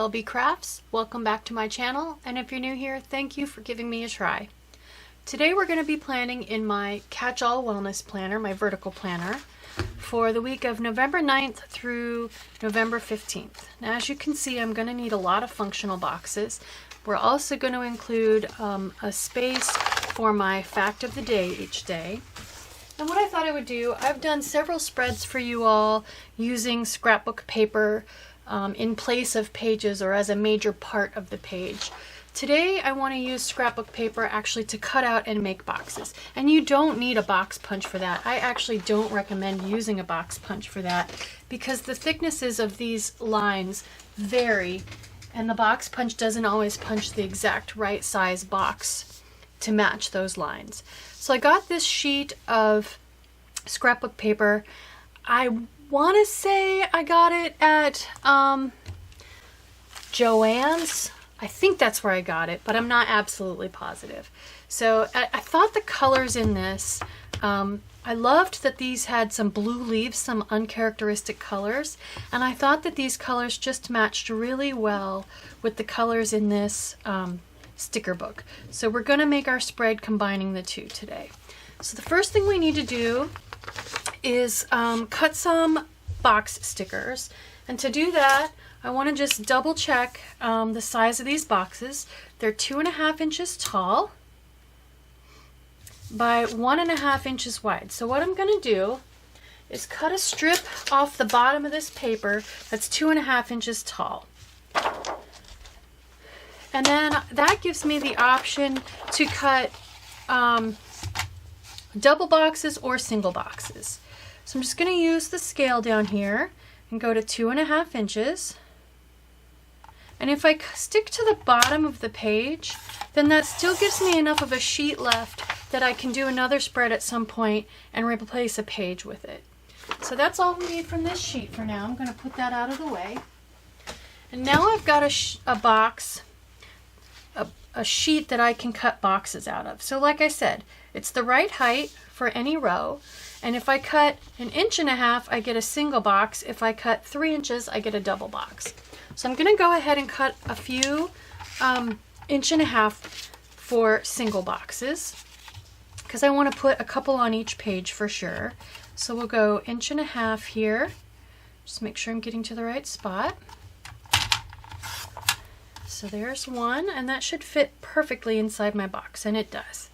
JLBCrafts. Welcome back to my channel, and if you're new here, thank you for giving me a try. Today we're going to be planning in my catch-all wellness planner, my vertical planner, for the week of November 9th through November 15th. Now, as you can see, I'm going to need a lot of functional boxes. We're also going to include a space for my fact of the day each day. And what I thought I would do, I've done several spreads for you all using scrapbook paper in place of pages or as a major part of the page. Today I want to use scrapbook paper actually to cut out and make boxes. And you don't need a box punch for that. I actually don't recommend using a box punch for that because the thicknesses of these lines vary and the box punch doesn't always punch the exact right size box to match those lines. So I got this sheet of scrapbook paper. I want to say I got it at Joann's. I think that's where I got it, but I'm not absolutely positive. So I thought the colors in this, I loved that these had some blue leaves, some uncharacteristic colors, and I thought that these colors just matched really well with the colors in this sticker book. So we're going to make our spread combining the two today. So the first thing we need to do is cut some box stickers, and to do that I want to just double check the size of these boxes. They're 2.5 inches tall by 1.5 inches wide. So what I'm going to do is cut a strip off the bottom of this paper that's 2.5 inches tall. And then that gives me the option to cut double boxes or single boxes. So I'm just going to use the scale down here and go to 2.5 inches. And if I stick to the bottom of the page, then that still gives me enough of a sheet left that I can do another spread at some point and replace a page with it. So that's all we need from this sheet for now. I'm going to put that out of the way. And now I've got a box, a sheet that I can cut boxes out of. So like I said, it's the right height for any row. And if I cut 1.5 inches, I get a single box. If I cut 3 inches, I get a double box. So I'm going to go ahead and cut a few 1.5 inches for single boxes because I want to put a couple on each page for sure. So we'll go 1.5 inches here. Just make sure I'm getting to the right spot. So there's one, and that should fit perfectly inside my box, and it does.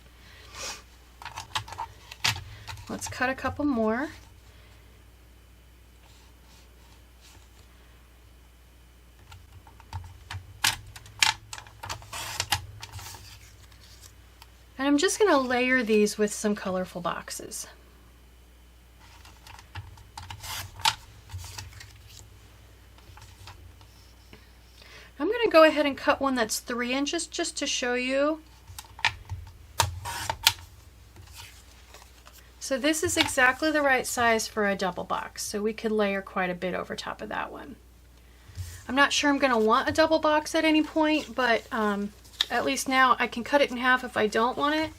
Let's cut a couple more. And I'm just going to layer these with some colorful boxes. I'm going to go ahead and cut one that's 3 inches just to show you. So this is exactly the right size for a double box, so we could layer quite a bit over top of that one. I'm not sure I'm going to want a double box at any point, but at least now I can cut it in half if I don't want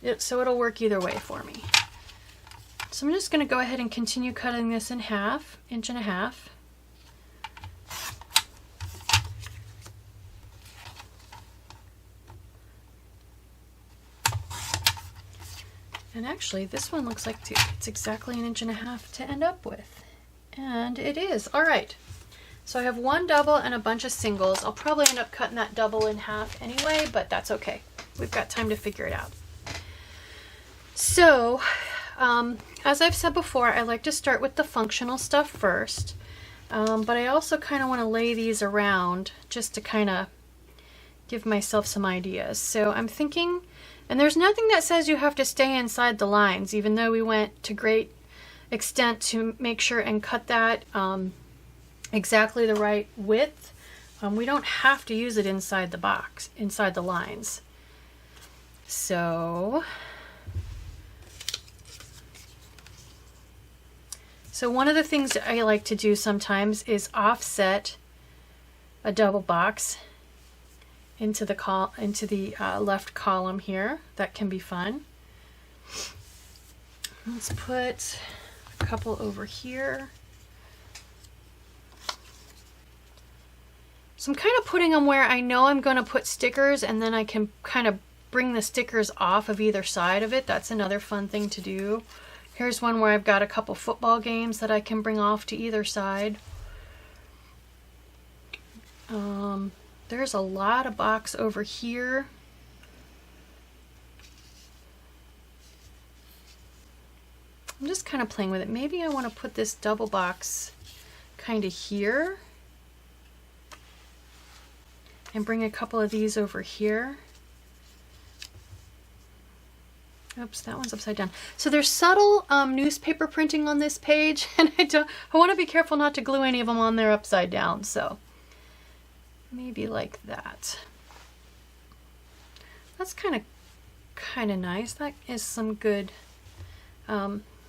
it. So it'll work either way for me. So I'm just going to go ahead and continue cutting this in half, 1.5 inches. And actually, this one looks like it's exactly 1.5 inches to end up with. And it is. All right. So I have one double and a bunch of singles. I'll probably end up cutting that double in half anyway, but that's okay. We've got time to figure it out. So, as I've said before, I like to start with the functional stuff first. But I also kind of want to lay these around just to kind of give myself some ideas. So I'm thinking, and there's nothing that says you have to stay inside the lines, even though we went to great extent to make sure and cut that exactly the right width. We don't have to use it inside the box, inside the lines. So one of the things that I like to do sometimes is offset a double box into the left column here. That can be fun. Let's put a couple over here. So I'm kind of putting them where I know I'm going to put stickers, and then I can kind of bring the stickers off of either side of it. That's another fun thing to do. Here's one where I've got a couple football games that I can bring off to either side. There's a lot of box over here. I'm just kind of playing with it. Maybe I want to put this double box kind of here and bring a couple of these over here. Oops, that one's upside down. So there's subtle newspaper printing on this page, and I want to be careful not to glue any of them on there upside down. So maybe like that. That's kind of nice. That is some good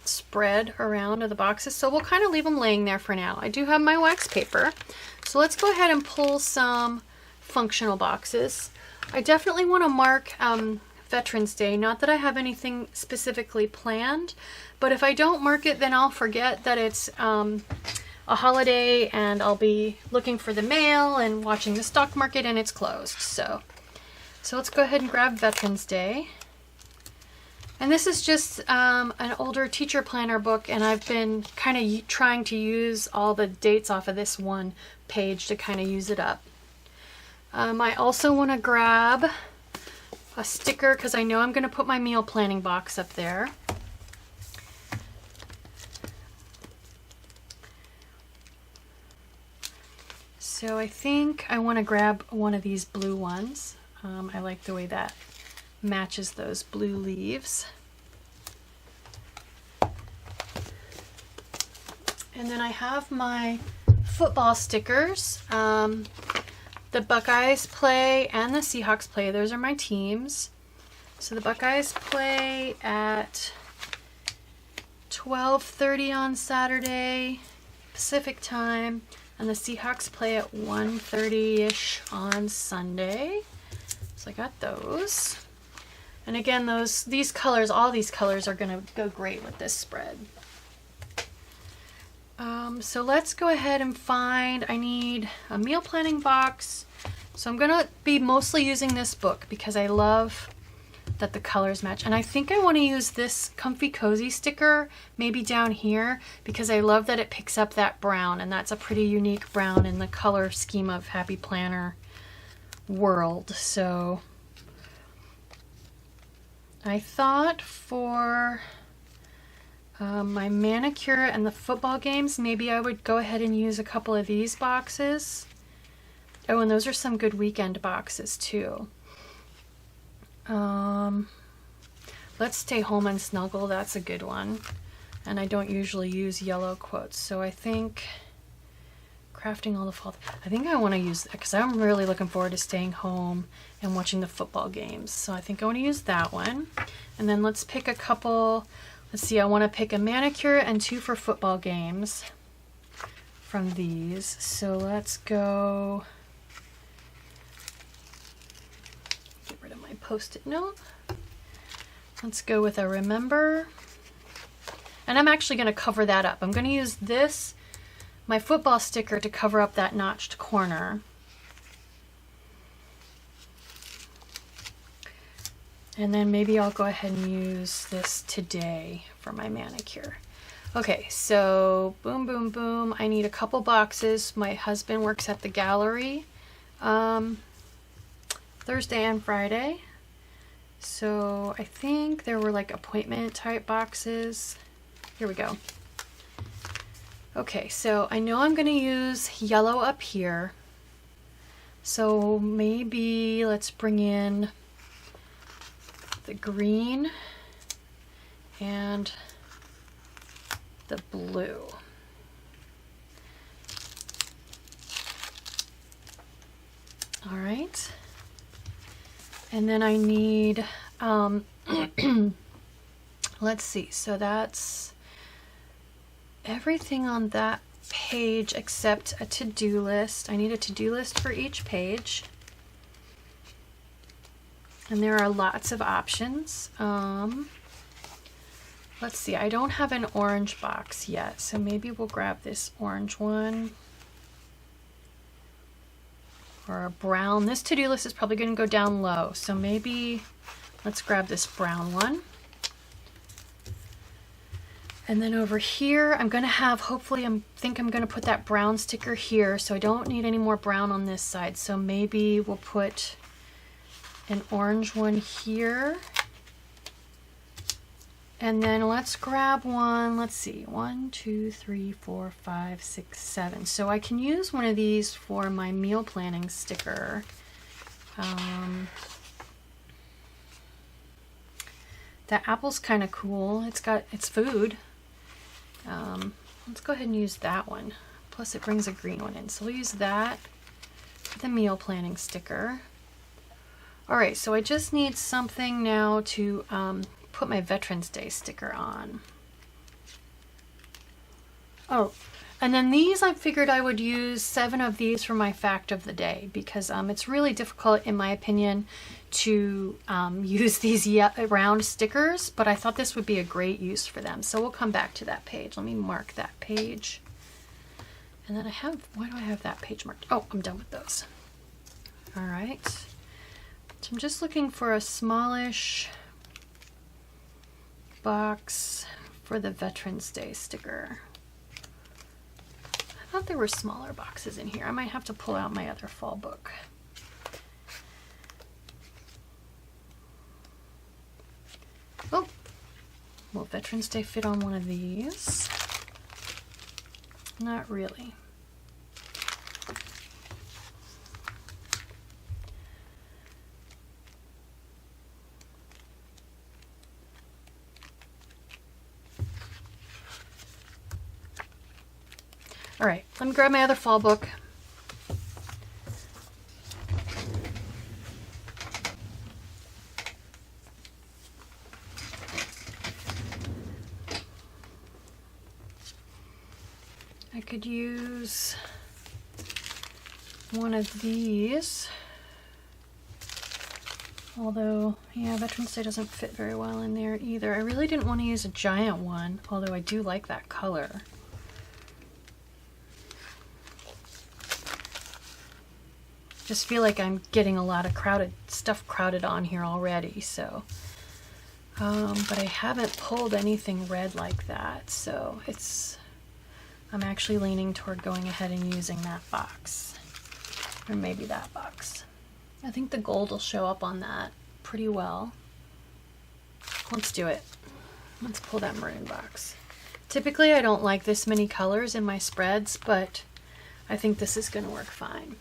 spread around of the boxes. So we'll kind of leave them laying there for now. I do have my wax paper. So let's go ahead and pull some functional boxes. I definitely want to mark Veterans Day. Not that I have anything specifically planned, but if I don't mark it, then I'll forget that it's a holiday, and I'll be looking for the mail and watching the stock market, and it's closed. So let's go ahead and grab Veterans Day. And this is just an older teacher planner book, and I've been kind of trying to use all the dates off of this one page to kind of use it up. I also want to grab a sticker because I know I'm going to put my meal planning box up there. So I think I want to grab one of these blue ones. I like the way that matches those blue leaves. And then I have my football stickers. The Buckeyes play and the Seahawks play. Those are my teams. So the Buckeyes play at 12:30 on Saturday Pacific time, and the Seahawks play at 1:30-ish on Sunday. So I got those. And again, these colors, all these colors are going to go great with this spread. So let's go ahead and find, I need a meal planning box. So I'm going to be mostly using this book because I love that the colors match. And I think I want to use this Comfy Cozy sticker maybe down here because I love that it picks up that brown, and that's a pretty unique brown in the color scheme of Happy Planner world. So I thought for my manicure and the football games, maybe I would go ahead and use a couple of these boxes. Oh, and those are some good weekend boxes too. Let's Stay Home and Snuggle, that's a good one. And I don't usually use yellow quotes, so I think Crafting All the Fall. I think I want to use that because I'm really looking forward to staying home and watching the football games. So I think I want to use that one. And then let's pick a couple. Let's see, I want to pick a manicure and 2 for football games from these. So let's go. Get rid of my Post-it note. Let's go with a Remember. And I'm actually going to cover that up. I'm going to use this, my football sticker, to cover up that notched corner. And then maybe I'll go ahead and use this today for my manicure. Okay, so boom, boom, boom. I need a couple boxes. My husband works at the gallery Thursday and Friday. So I think there were like appointment type boxes. Here we go. Okay, so I know I'm going to use yellow up here. So maybe let's bring in the green and the blue. All right. And then I need, let's see, so that's everything on that page except a to-do list. I need a to-do list for each page. And there are lots of options. Let's see, I don't have an orange box yet, so maybe we'll grab this orange one. or a brown. This to-do list is probably going to go down low, so maybe let's grab this brown one. And then over here, I'm going to have, hopefully, I think I'm going to put that brown sticker here, so I don't need any more brown on this side. So maybe we'll put an orange one here. And then let's grab one, let's see, 1, 2, 3, 4, 5, 6, 7. So I can use one of these for my meal planning sticker. That apple's kind of cool. It's food. Let's go ahead and use that one. Plus it brings a green one in. So we'll use that for the meal planning sticker. All right, so I just need something now to put my Veterans Day sticker on. Oh, and then these, I figured I would use 7 of these for my fact of the day, because it's really difficult, in my opinion, to use these round stickers, but I thought this would be a great use for them. So we'll come back to that page. Let me mark that page. And then why do I have that page marked? Oh, I'm done with those. All right. So I'm just looking for a smallish box for the Veterans Day sticker. I thought there were smaller boxes in here. I might have to pull out my other fall book. Oh, will Veterans Day fit on one of these? Not really. All right, let me grab my other fall book. I could use one of these, although, yeah, Veterans Day doesn't fit very well in there either. I really didn't want to use a giant one, although I do like that color. Just feel like I'm getting a lot of stuff crowded on here already, so but I haven't pulled anything red like that, so I'm actually leaning toward going ahead and using that box, or maybe that box. I think the gold will show up on that pretty well. Let's do it. Let's pull that maroon box. Typically I don't like this many colors in my spreads, but I think this is going to work fine.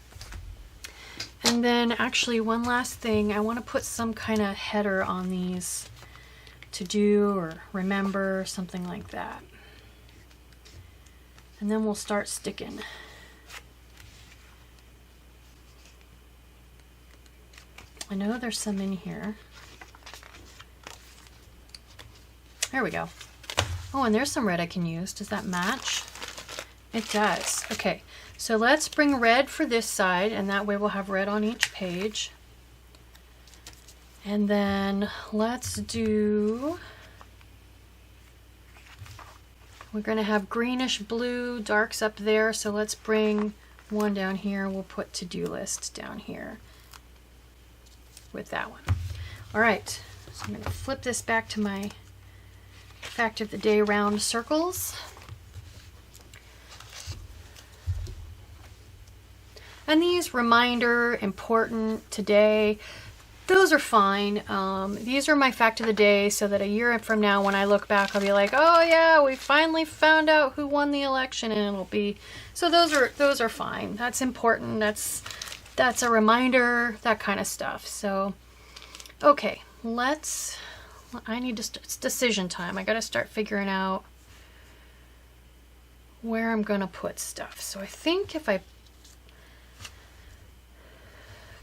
And then actually one last thing, I want to put some kind of header on these, to do or remember, something like that. And then we'll start sticking. I know there's some in here. There we go. Oh, and there's some red I can use. Does that match? It does. Okay. So let's bring red for this side, and that way we'll have red on each page. And then let's do, we're going to have greenish blue darks up there, so let's bring one down here. We'll put to-do list down here with that one. All right, so I'm going to flip this back to my fact of the day round circles. And these reminder, important, today, those are fine. These are my fact of the day, so that a year from now when I look back, I'll be like, oh yeah, we finally found out who won the election, and it'll be, so those are fine. That's important. That's a reminder, that kind of stuff. So, okay, I need to it's decision time. I got to start figuring out where I'm going to put stuff. So I think if I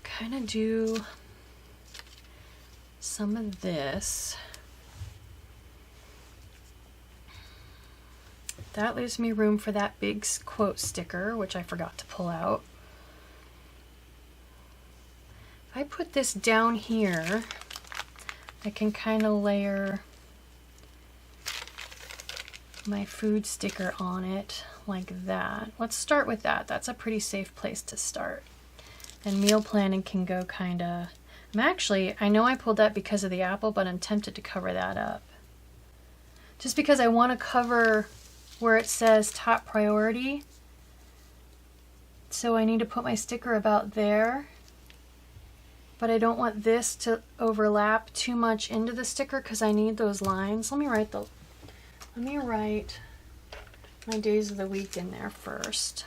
kind of do some of this, that leaves me room for that big quote sticker, which I forgot to pull out. If I put this down here, I can kind of layer my food sticker on it like that. Let's start with that. That's a pretty safe place to start. and meal planning can go kind of... I know I pulled that because of the apple, but I'm tempted to cover that up. Just because I want to cover where it says top priority. So I need to put my sticker about there. But I don't want this to overlap too much into the sticker because I need those lines. Let me write my days of the week in there first.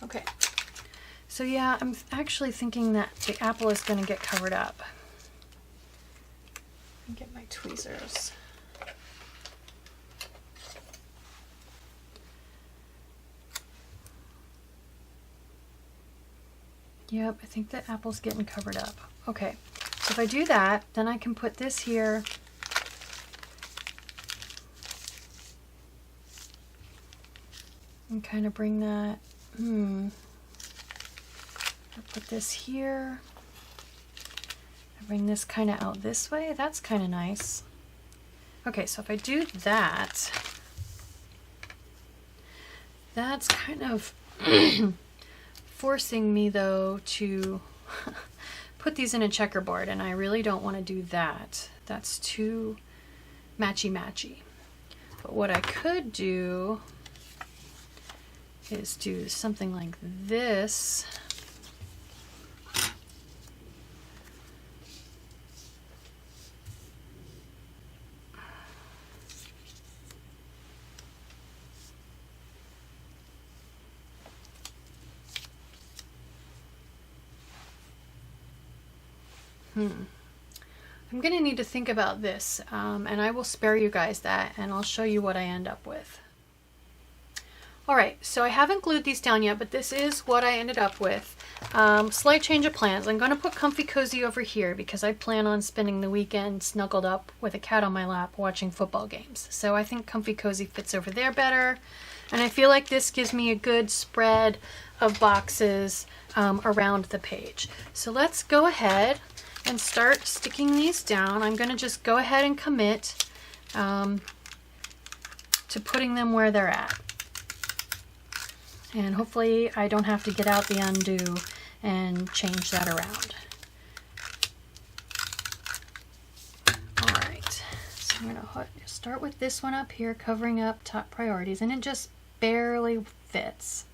Okay, so yeah, I'm actually thinking that the apple is going to get covered up. Get my tweezers. Yep, I think the apple's getting covered up. Okay, so if I do that, then I can put this here. And kind of bring that... I'll put this here. I bring this kind of out this way. That's kind of nice. Okay, so if I do that, that's kind of forcing me though to put these in a checkerboard, and I really don't want to do that. That's too matchy-matchy. But what I could do is do something like this. I'm gonna need to think about this, and I will spare you guys that, and I'll show you what I end up with. Alright, so I haven't glued these down yet, but this is what I ended up with. Slight change of plans. I'm going to put Comfy Cozy over here because I plan on spending the weekend snuggled up with a cat on my lap watching football games. So I think Comfy Cozy fits over there better. And I feel like this gives me a good spread of boxes around the page. So let's go ahead and start sticking these down. I'm going to just go ahead and commit to putting them where they're at. And hopefully I don't have to get out the undo and change that around. Alright, so I'm going to start with this one up here, covering up top priorities, and it just barely fits.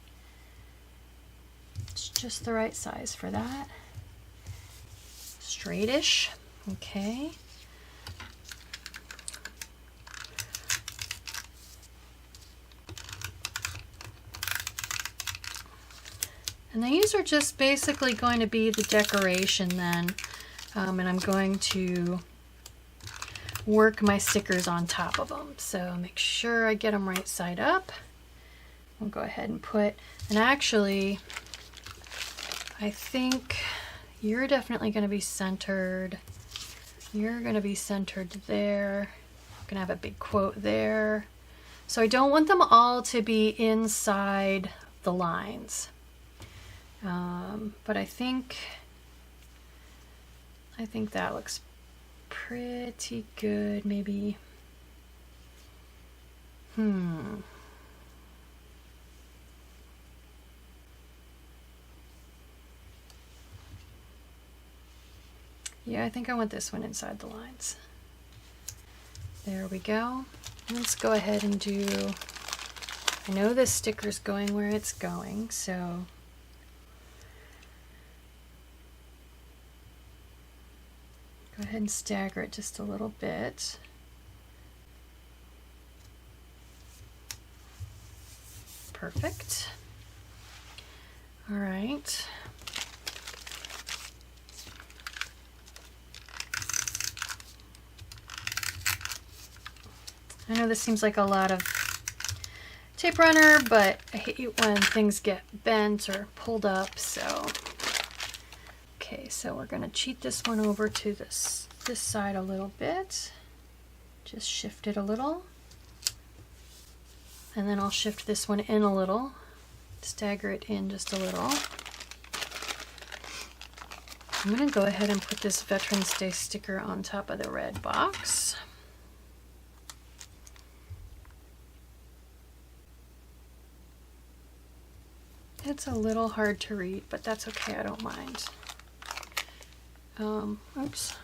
It's just the right size for that. Straightish, okay. And these are just basically going to be the decoration then, and I'm going to work my stickers on top of them. So make sure I get them right side up. I'll go ahead and put, and actually, I think you're definitely going to be centered. You're going to be centered there. I'm going to have a big quote there. So I don't want them all to be inside the lines. But I think that looks pretty good. Maybe, yeah, I think I want this one inside the lines. There we go. Let's go ahead and do, I know this sticker's going where it's going, so go ahead and stagger it just a little bit. Perfect. All right. I know this seems like a lot of tape runner, but I hate when things get bent or pulled up, so. Okay, so we're going to cheat this one over to this side a little bit. Just shift it a little. And then I'll shift this one in a little. Stagger it in just a little. I'm going to go ahead and put this Veterans Day sticker on top of the red box. It's a little hard to read, but that's okay, I don't mind. Oops.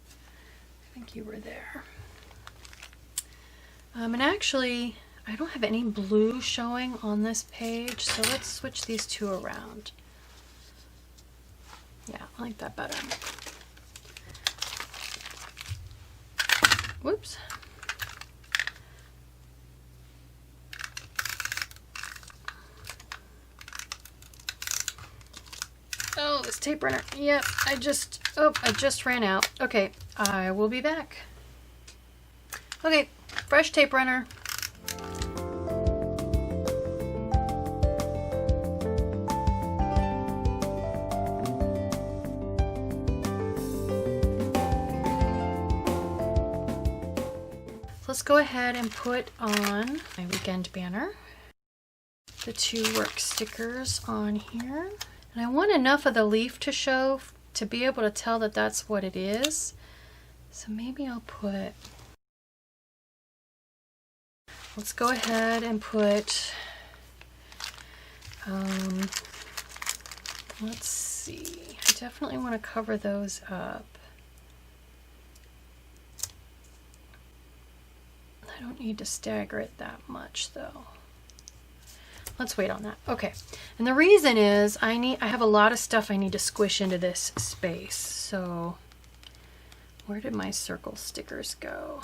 I think you were there. And actually, I don't have any blue showing on this page, so let's switch these two around. Yeah, I like that better. Whoops. Oh, this tape runner. Yep, I just ran out. Okay, I will be back. Okay, fresh tape runner. Let's go ahead and put on my weekend banner. The two work stickers on here. And I want enough of the leaf to show to be able to tell that that's what it is. So maybe I'll put, let's go ahead and put, let's see, I definitely want to cover those up. I don't need to stagger it that much though. Let's wait on that. Okay, and the reason is I have a lot of stuff I need to squish into this space. So where did my circle stickers go?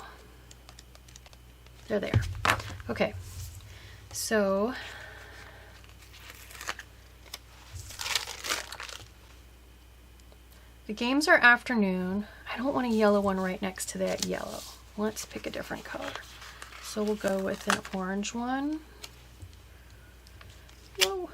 There they are. Okay, so the games are afternoon. I don't want a yellow one right next to that yellow. Let's pick a different color. So we'll go with an orange one. Whoa.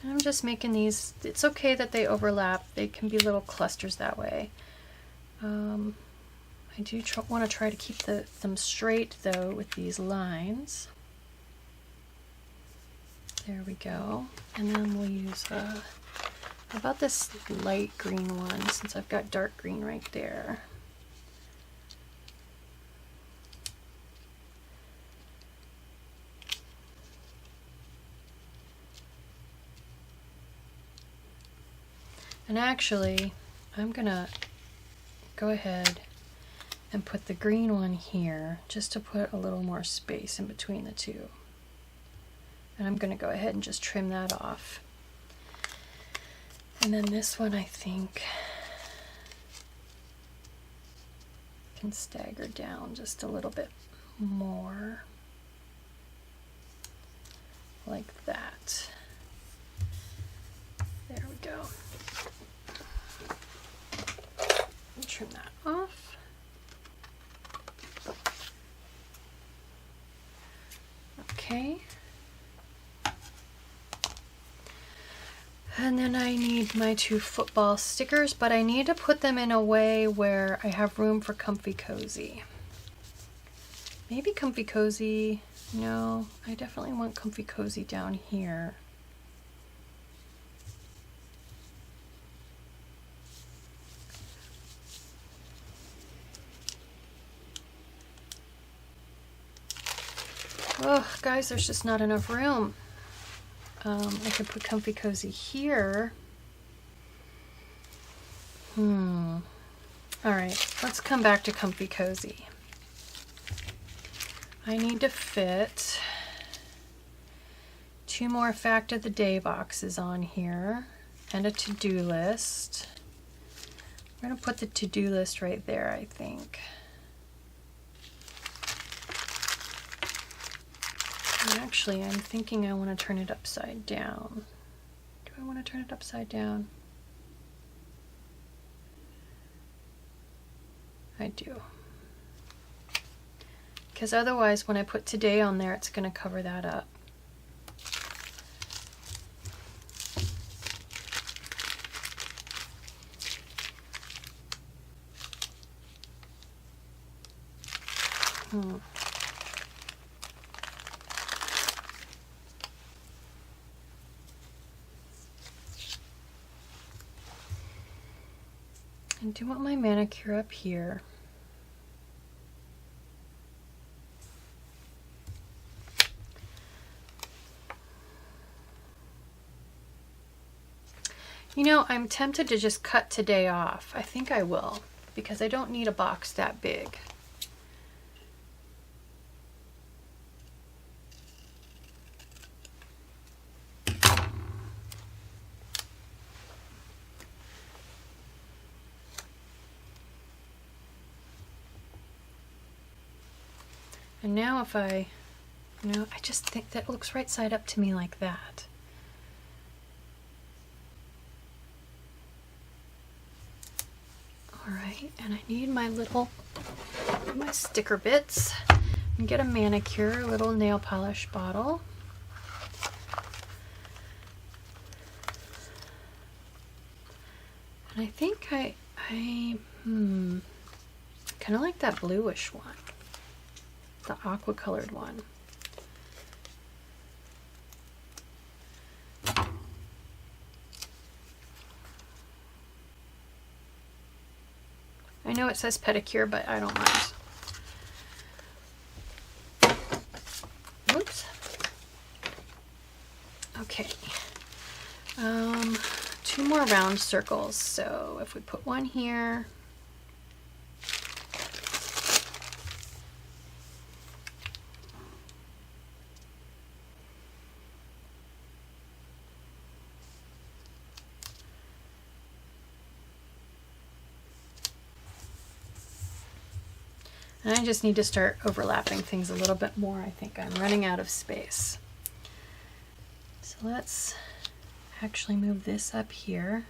I'm just making these, it's okay that they overlap. They can be little clusters that way. I do want to try to keep them straight though with these lines. There we go. And then we'll use how about this light green one, since I've got dark green right there. And actually, I'm gonna go ahead and put the green one here, just to put a little more space in between the two. And I'm gonna go ahead and just trim that off. And then this one, I think, can stagger down just a little bit more, like that. There we go. Trim that off. Okay. And then I need my two football stickers, but I need to put them in a way where I have room for Comfy Cozy. Maybe Comfy Cozy, no, I definitely want Comfy Cozy down here. Oh, guys, there's just not enough room. I could put Comfy Cozy here. All right, let's come back to Comfy Cozy. I need to fit 2 more Fact of the Day boxes on here and a to-do list. I'm going to put the to-do list right there, I think. And actually, I'm thinking I want to turn it upside down. Do I want to turn it upside down? I do. Because otherwise, when I put today on there, it's going to cover that up. I do want my manicure up here. You know, I'm tempted to just cut today off. I think I will, because I don't need a box that big. And now if I just think that looks right side up to me like that. All right, and I need my sticker bits. And get a manicure, a little nail polish bottle. And I think I kind of like that bluish one. The aqua colored one. I know it says pedicure, but I don't mind. Whoops. Okay. 2 more round circles. So if we put one here, and I just need to start overlapping things a little bit more. I think I'm running out of space. So let's actually move this up here.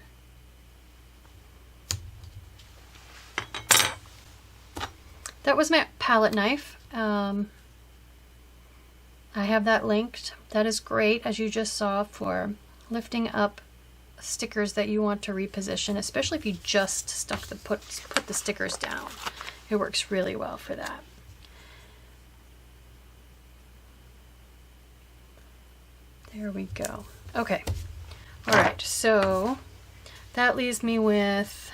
That was my palette knife. I have that linked. That is great, as you just saw, for lifting up stickers that you want to reposition, especially if you just put the stickers down. It works really well for that. There we go. Okay. All right, so that leaves me with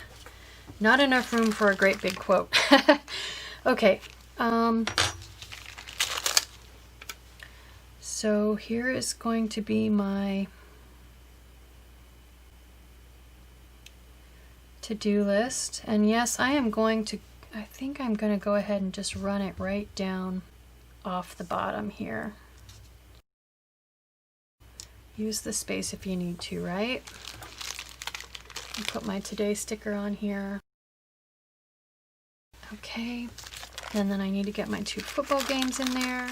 not enough room for a great big quote. Okay. So here is going to be my to-do list. And yes, I think I'm going to go ahead and just run it right down off the bottom here. Use the space if you need to, right? I'll put my today sticker on here. Okay, and then I need to get my 2 football games in there.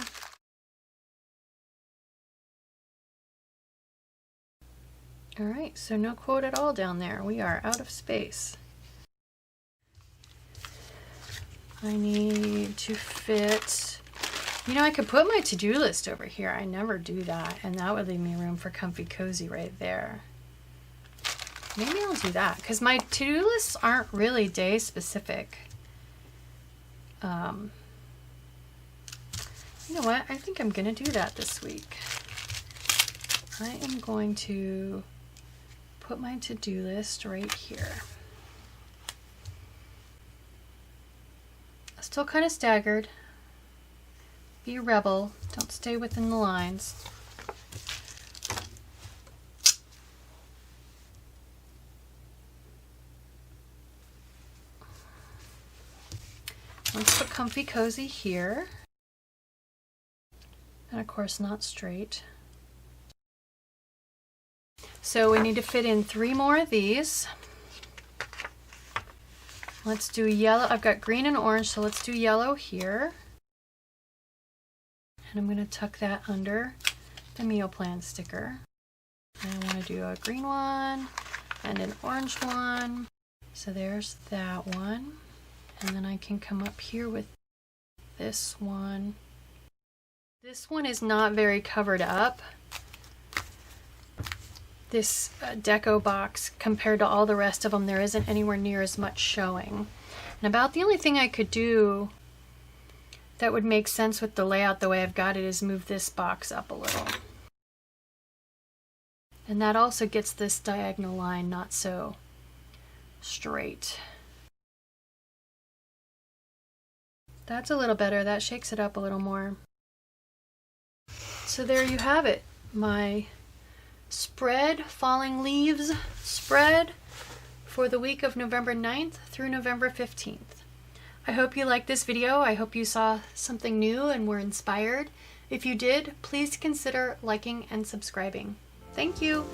All right, so no quote at all down there. We are out of space. I need to fit, you know, I could put my to-do list over here. I never do that, and that would leave me room for comfy cozy right there. Maybe I'll do that, because my to-do lists aren't really day specific. You know what? I think I'm going to do that this week. I am going to put my to-do list right here. Still kind of staggered. Be a rebel. Don't stay within the lines. Let's put comfy cozy here. And of course not straight. So we need to fit in 3 more of these. Let's do yellow. I've got green and orange, so let's do yellow here. And I'm going to tuck that under the meal plan sticker. And I want to do a green one and an orange one. So there's that one. And then I can come up here with this one. This one is not very covered up. This Deco Box, compared to all the rest of them, there isn't anywhere near as much showing. And about the only thing I could do that would make sense with the layout the way I've got it is move this box up a little. And that also gets this diagonal line not so straight. That's a little better. That shakes it up a little more. So there you have it. My spread, falling leaves spread for the week of November 9th through November 15th. I hope you liked this video. I hope you saw something new and were inspired. If you did, please consider liking and subscribing. Thank you.